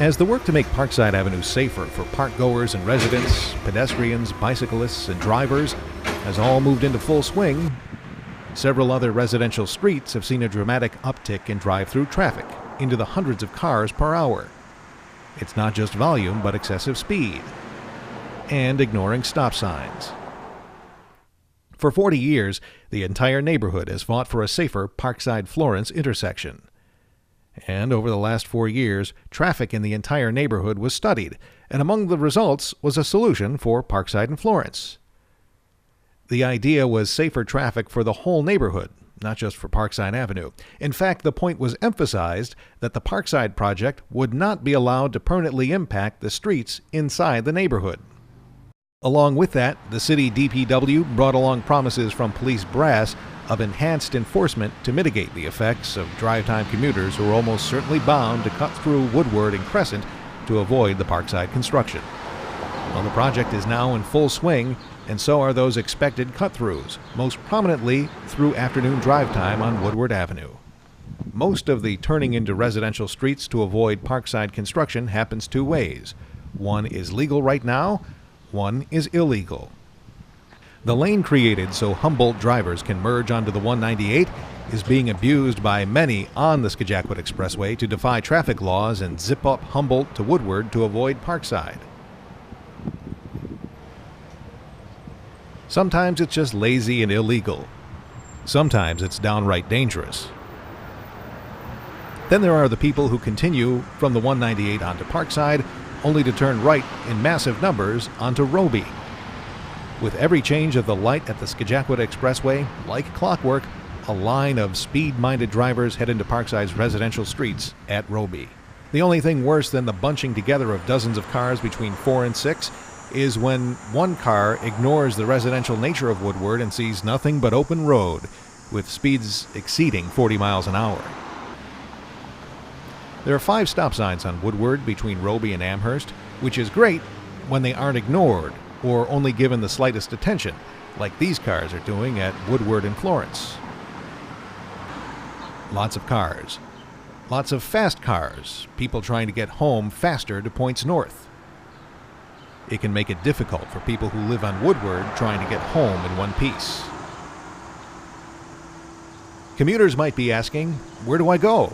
As the work to make Parkside Avenue safer for park-goers and residents, pedestrians, bicyclists, and drivers has all moved into full swing, several other residential streets have seen a dramatic uptick in drive-through traffic into the hundreds of cars per hour. It's not just volume, but excessive speed and ignoring stop signs. For 40 years, the entire neighborhood has fought for a safer Parkside-Florence intersection. And over the last 4 years, traffic in the entire neighborhood was studied, and among the results was a solution for Parkside and Florence. The idea was safer traffic for the whole neighborhood, not just for Parkside Avenue. In fact, the point was emphasized that the Parkside project would not be allowed to permanently impact the streets inside the neighborhood. Along with that, the city DPW brought along promises from police brass of enhanced enforcement to mitigate the effects of drive-time commuters who are almost certainly bound to cut through Woodward and Crescent to avoid the Parkside construction. Well, the project is now in full swing, and so are those expected cut-throughs, most prominently through afternoon drive time on Woodward Avenue. Most of the turning into residential streets to avoid Parkside construction happens two ways. One is legal right now, one is illegal. The lane created so Humboldt drivers can merge onto the 198 is being abused by many on the Skagit Expressway to defy traffic laws and zip up Humboldt to Woodward to avoid Parkside. Sometimes it's just lazy and illegal. Sometimes it's downright dangerous. Then there are the people who continue from the 198 onto Parkside, only to turn right in massive numbers onto Robie. With every change of the light at the Skagit Expressway, like clockwork, a line of speed-minded drivers head into Parkside's residential streets at Robie. The only thing worse than the bunching together of dozens of cars between 4 and 6 is when one car ignores the residential nature of Woodward and sees nothing but open road, with speeds exceeding 40 miles an hour. There are 5 stop signs on Woodward between Robie and Amherst, which is great when they aren't ignored or only given the slightest attention, like these cars are doing at Woodward and Florence. Lots of cars. Lots of fast cars, people trying to get home faster to points north. It can make it difficult for people who live on Woodward trying to get home in one piece. Commuters might be asking, where do I go?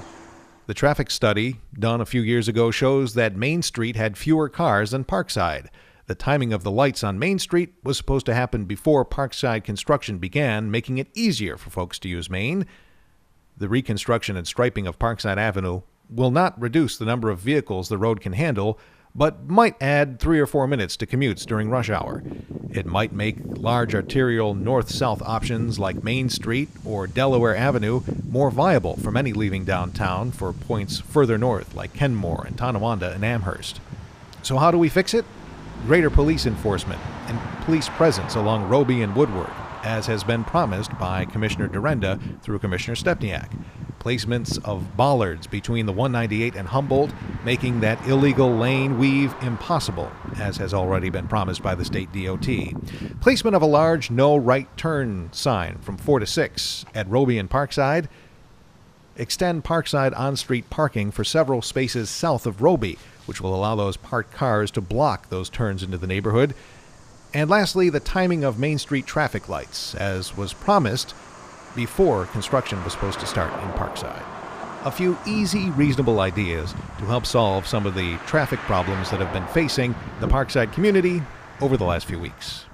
The traffic study done a few years ago shows that Main Street had fewer cars than Parkside. The timing of the lights on Main Street was supposed to happen before Parkside construction began, making it easier for folks to use Main. The reconstruction and striping of Parkside Avenue will not reduce the number of vehicles the road can handle, but might add 3 or 4 minutes to commutes during rush hour. It might make large arterial north-south options like Main Street or Delaware Avenue more viable for many leaving downtown for points further north like Kenmore and Tonawanda and Amherst. So how do we fix it? Greater police enforcement and police presence along Robie and Woodward, as has been promised by Commissioner Dorenda through Commissioner Stepniak. Placements of bollards between the 198 and Humboldt, making that illegal lane weave impossible, as has already been promised by the state DOT. Placement of a large no right turn sign from 4 to 6 at Robie and Parkside. Extend Parkside on-street parking for several spaces south of Robie, which will allow those parked cars to block those turns into the neighborhood. And lastly, the timing of Main Street traffic lights, as was promised before construction was supposed to start in Parkside. A few easy, reasonable ideas to help solve some of the traffic problems that have been facing the Parkside community over the last few weeks.